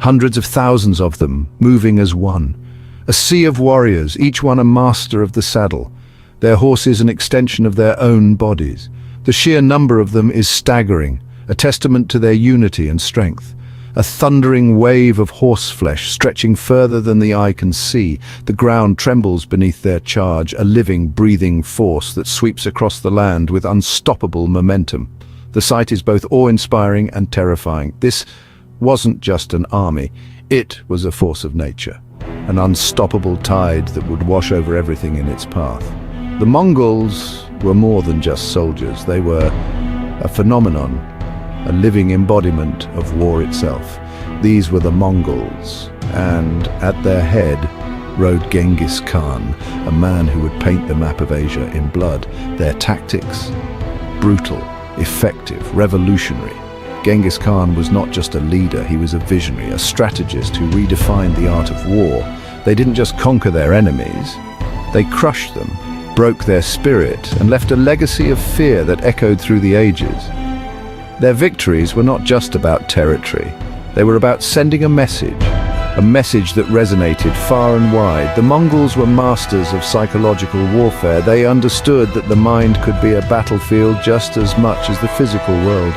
hundreds of thousands of them, moving as one. A sea of warriors, each one a master of the saddle, their horses an extension of their own bodies. The sheer number of them is staggering, a testament to their unity and strength. A thundering wave of horseflesh stretching further than the eye can see. The ground trembles beneath their charge, a living, breathing force that sweeps across the land with unstoppable momentum. The sight is both awe-inspiring and terrifying. This wasn't just an army, it was a force of nature, an unstoppable tide that would wash over everything in its path. The Mongols were more than just soldiers, they were a phenomenon, a living embodiment of war itself. These were the Mongols, and at their head rode Genghis Khan, a man who would paint the map of Asia in blood. Their tactics, brutal, effective, revolutionary. Genghis Khan was not just a leader, he was a visionary, a strategist who redefined the art of war. They didn't just conquer their enemies, they crushed them, broke their spirit, and left a legacy of fear that echoed through the ages. Their victories were not just about territory, they were about sending a message that resonated far and wide. The Mongols were masters of psychological warfare. They understood that the mind could be a battlefield just as much as the physical world.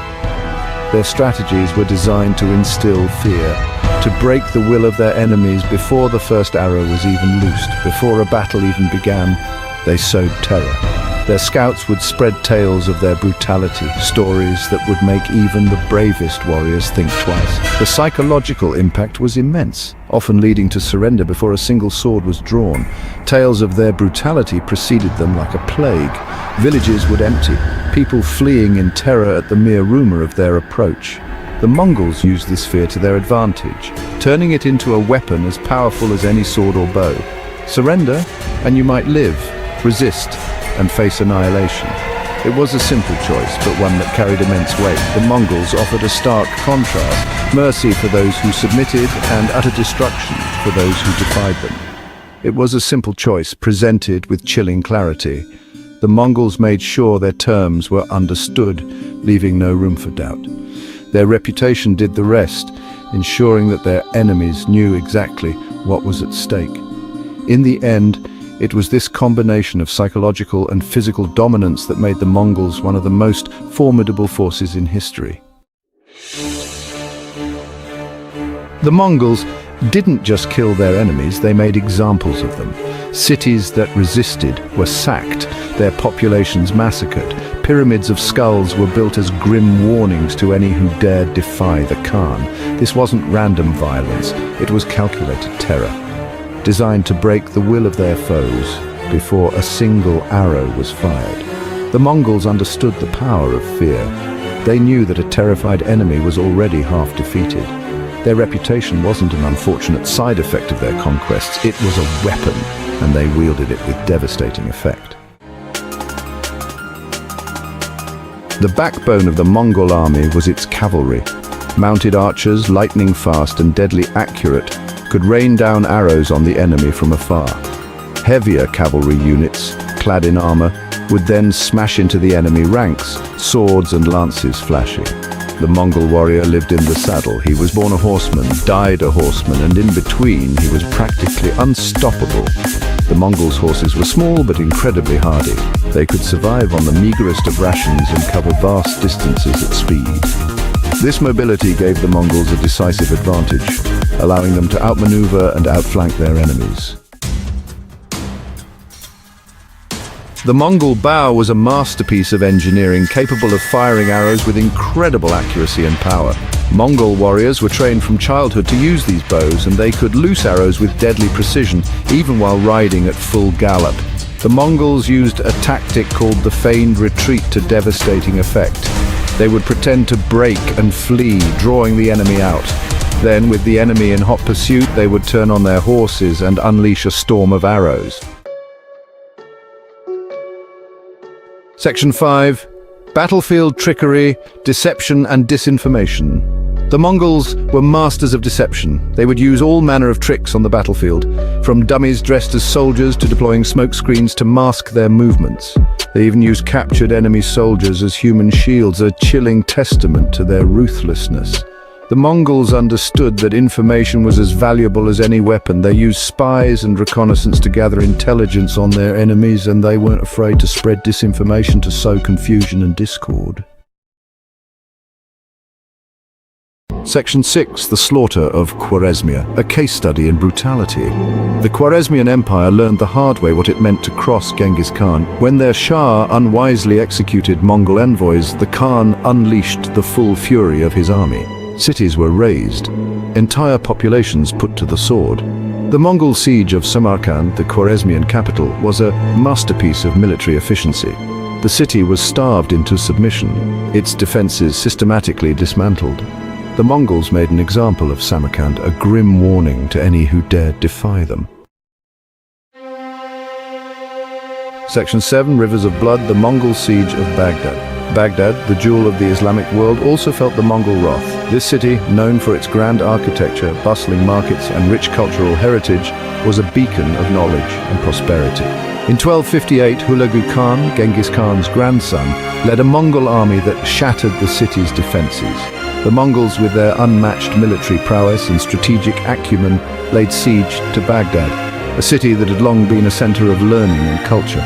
Their strategies were designed to instill fear, to break the will of their enemies before the first arrow was even loosed, before a battle even began. They sowed terror. Their scouts would spread tales of their brutality, stories that would make even the bravest warriors think twice. The psychological impact was immense, often leading to surrender before a single sword was drawn. Tales of their brutality preceded them like a plague. Villages would empty, people fleeing in terror at the mere rumor of their approach. The Mongols used this fear to their advantage, turning it into a weapon as powerful as any sword or bow. Surrender, and you might live, resist, and face annihilation. It was a simple choice, but one that carried immense weight. The Mongols offered a stark contrast: mercy for those who submitted and utter destruction for those who defied them. It was a simple choice, presented with chilling clarity. The Mongols made sure their terms were understood, leaving no room for doubt. Their reputation did the rest, ensuring that their enemies knew exactly what was at stake. In the end, it was this combination of psychological and physical dominance that made the Mongols one of the most formidable forces in history. The Mongols didn't just kill their enemies, they made examples of them. Cities that resisted were sacked, their populations massacred. Pyramids of skulls were built as grim warnings to any who dared defy the Khan. This wasn't random violence, it was calculated terror, designed to break the will of their foes before a single arrow was fired. The Mongols understood the power of fear. They knew that a terrified enemy was already half defeated. Their reputation wasn't an unfortunate side effect of their conquests, it was a weapon, and they wielded it with devastating effect. The backbone of the Mongol army was its cavalry. Mounted archers, lightning fast and deadly accurate, could rain down arrows on the enemy from afar. Heavier cavalry units, clad in armor, would then smash into the enemy ranks, swords and lances flashing. The Mongol warrior lived in the saddle. He was born a horseman, died a horseman, and in between he was practically unstoppable. The Mongols' horses were small but incredibly hardy. They could survive on the meagerest of rations and cover vast distances at speed. This mobility gave the Mongols a decisive advantage, allowing them to outmaneuver and outflank their enemies. The Mongol bow was a masterpiece of engineering, capable of firing arrows with incredible accuracy and power. Mongol warriors were trained from childhood to use these bows, and they could loose arrows with deadly precision, even while riding at full gallop. The Mongols used a tactic called the feigned retreat to devastating effect. They would pretend to break and flee, drawing the enemy out. Then, with the enemy in hot pursuit, they would turn on their horses and unleash a storm of arrows. Section 5. Battlefield trickery, deception and disinformation. The Mongols were masters of deception. They would use all manner of tricks on the battlefield, from dummies dressed as soldiers to deploying smoke screens to mask their movements. They even used captured enemy soldiers as human shields, a chilling testament to their ruthlessness. The Mongols understood that information was as valuable as any weapon. They used spies and reconnaissance to gather intelligence on their enemies, and they weren't afraid to spread disinformation to sow confusion and discord. Section 6. The Slaughter of Khwarezmia, a case study in brutality. The Khwarezmian Empire learned the hard way what it meant to cross Genghis Khan. When their Shah unwisely executed Mongol envoys, the Khan unleashed the full fury of his army. Cities were razed, entire populations put to the sword. The Mongol siege of Samarkand, the Khwarezmian capital, was a masterpiece of military efficiency. The city was starved into submission, its defenses systematically dismantled. The Mongols made an example of Samarkand, a grim warning to any who dared defy them. Section 7. Rivers of Blood, the Mongol siege of Baghdad. Baghdad, the jewel of the Islamic world, also felt the Mongol wrath. This city, known for its grand architecture, bustling markets, and rich cultural heritage, was a beacon of knowledge and prosperity. In 1258, Hulagu Khan, Genghis Khan's grandson, led a Mongol army that shattered the city's defenses. The Mongols, with their unmatched military prowess and strategic acumen, laid siege to Baghdad, a city that had long been a center of learning and culture.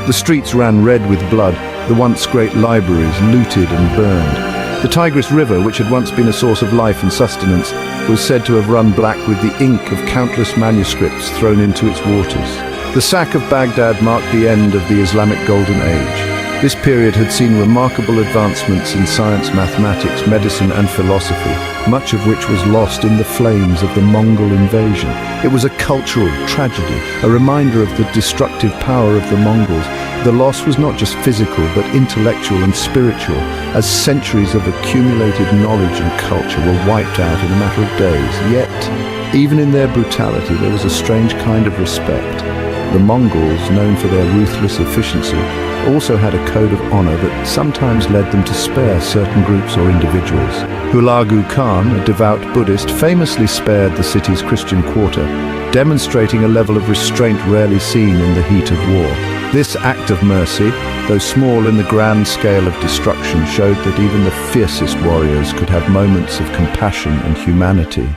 The streets ran red with blood, the once great libraries looted and burned. The Tigris River, which had once been a source of life and sustenance, was said to have run black with the ink of countless manuscripts thrown into its waters. The sack of Baghdad marked the end of the Islamic Golden Age. This period had seen remarkable advancements in science, mathematics, medicine, and philosophy, much of which was lost in the flames of the Mongol invasion. It was a cultural tragedy, a reminder of the destructive power of the Mongols. The loss was not just physical, but intellectual and spiritual, as centuries of accumulated knowledge and culture were wiped out in a matter of days. Yet, even in their brutality, there was a strange kind of respect. The Mongols, known for their ruthless efficiency, also had a code of honor that sometimes led them to spare certain groups or individuals. Hulagu Khan, a devout Buddhist, famously spared the city's Christian quarter, demonstrating a level of restraint rarely seen in the heat of war. This act of mercy, though small in the grand scale of destruction, showed that even the fiercest warriors could have moments of compassion and humanity.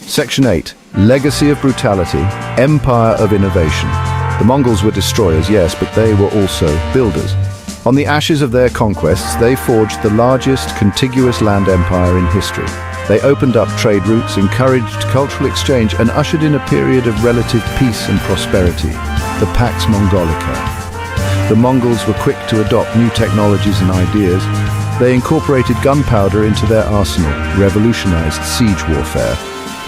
Section 8. Legacy of Brutality, Empire of Innovation. The Mongols were destroyers, yes, but they were also builders. On the ashes of their conquests, they forged the largest contiguous land empire in history. They opened up trade routes, encouraged cultural exchange, and ushered in a period of relative peace and prosperity, the Pax Mongolica. The Mongols were quick to adopt new technologies and ideas. They incorporated gunpowder into their arsenal, revolutionized siege warfare,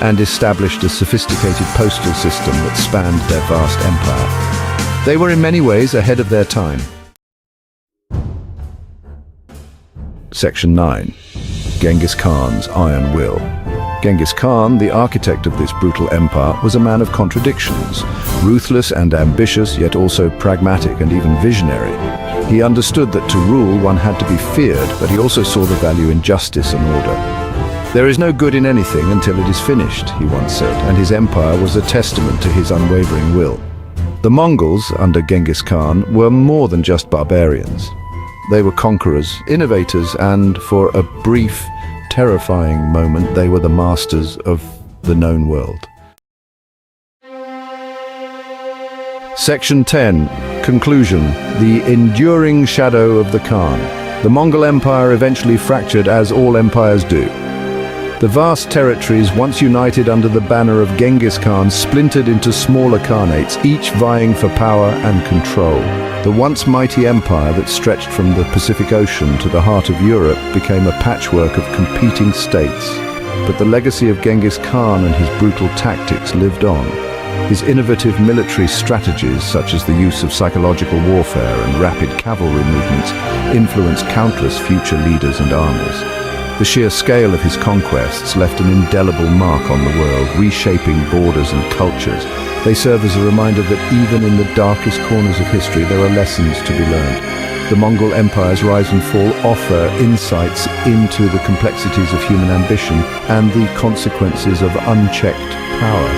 and established a sophisticated postal system that spanned their vast empire. They were in many ways ahead of their time. Section 9. Genghis Khan's Iron Will. Genghis Khan, the architect of this brutal empire, was a man of contradictions, ruthless and ambitious, yet also pragmatic and even visionary. He understood that to rule one had to be feared, but he also saw the value in justice and order. "There is no good in anything until it is finished," he once said, and his empire was a testament to his unwavering will. The Mongols, under Genghis Khan, were more than just barbarians. They were conquerors, innovators, and for a brief, terrifying moment, they were the masters of the known world. Section 10. Conclusion. The enduring shadow of the Khan. The Mongol Empire eventually fractured, as all empires do. The vast territories, once united under the banner of Genghis Khan, splintered into smaller khanates, each vying for power and control. The once mighty empire that stretched from the Pacific Ocean to the heart of Europe became a patchwork of competing states. But the legacy of Genghis Khan and his brutal tactics lived on. His innovative military strategies, such as the use of psychological warfare and rapid cavalry movements, influenced countless future leaders and armies. The sheer scale of his conquests left an indelible mark on the world, reshaping borders and cultures. They serve as a reminder that even in the darkest corners of history, there are lessons to be learned. The Mongol Empire's rise and fall offer insights into the complexities of human ambition and the consequences of unchecked power.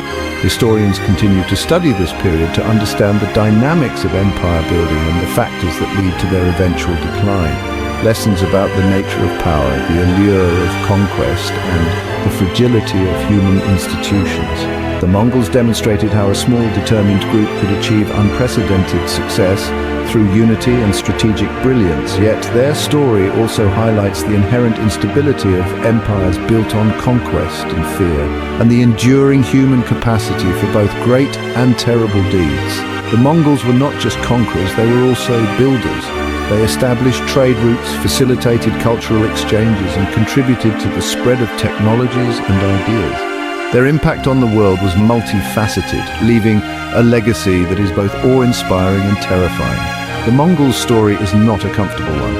Historians continue to study this period to understand the dynamics of empire building and the factors that lead to their eventual decline. lessons about the nature of power, the allure of conquest, and the fragility of human institutions. The Mongols demonstrated how a small, determined group could achieve unprecedented success through unity and strategic brilliance, yet their story also highlights the inherent instability of empires built on conquest and fear, and the enduring human capacity for both great and terrible deeds. The Mongols were not just conquerors, they were also builders. They established trade routes, facilitated cultural exchanges, and contributed to the spread of technologies and ideas. Their impact on the world was multifaceted, leaving a legacy that is both awe-inspiring and terrifying. The Mongols' story is not a comfortable one.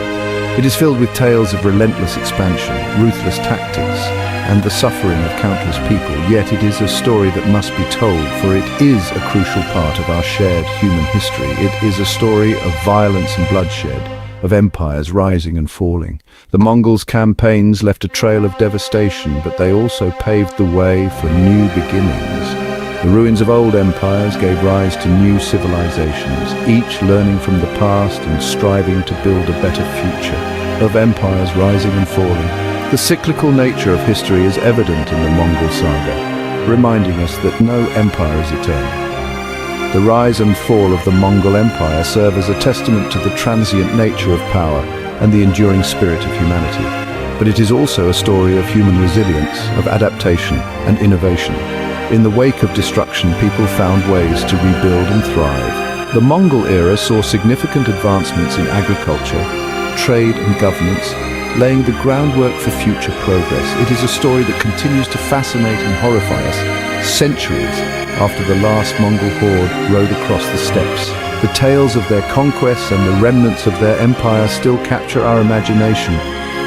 It is filled with tales of relentless expansion, ruthless tactics, and the suffering of countless people, yet it is a story that must be told, for it is a crucial part of our shared human history. It is a story of violence and bloodshed, of empires rising and falling. The Mongols' campaigns left a trail of devastation, but they also paved the way for new beginnings. The ruins of old empires gave rise to new civilizations, each learning from the past and striving to build a better future. Of empires rising and falling, the cyclical nature of history is evident in the Mongol saga, reminding us that no empire is eternal. The rise and fall of the Mongol Empire serve as a testament to the transient nature of power and the enduring spirit of humanity. But it is also a story of human resilience, of adaptation and innovation. In the wake of destruction, people found ways to rebuild and thrive. The Mongol era saw significant advancements in agriculture, trade and governance, laying the groundwork for future progress. It is a story that continues to fascinate and horrify us, centuries after the last Mongol horde rode across the steppes. The tales of their conquests and the remnants of their empire still capture our imagination,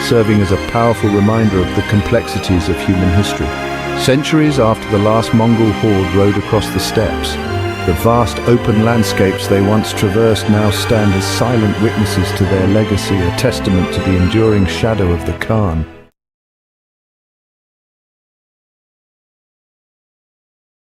serving as a powerful reminder of the complexities of human history. Centuries after the last Mongol horde rode across the steppes, the vast open landscapes they once traversed now stand as silent witnesses to their legacy, a testament to the enduring shadow of the Khan.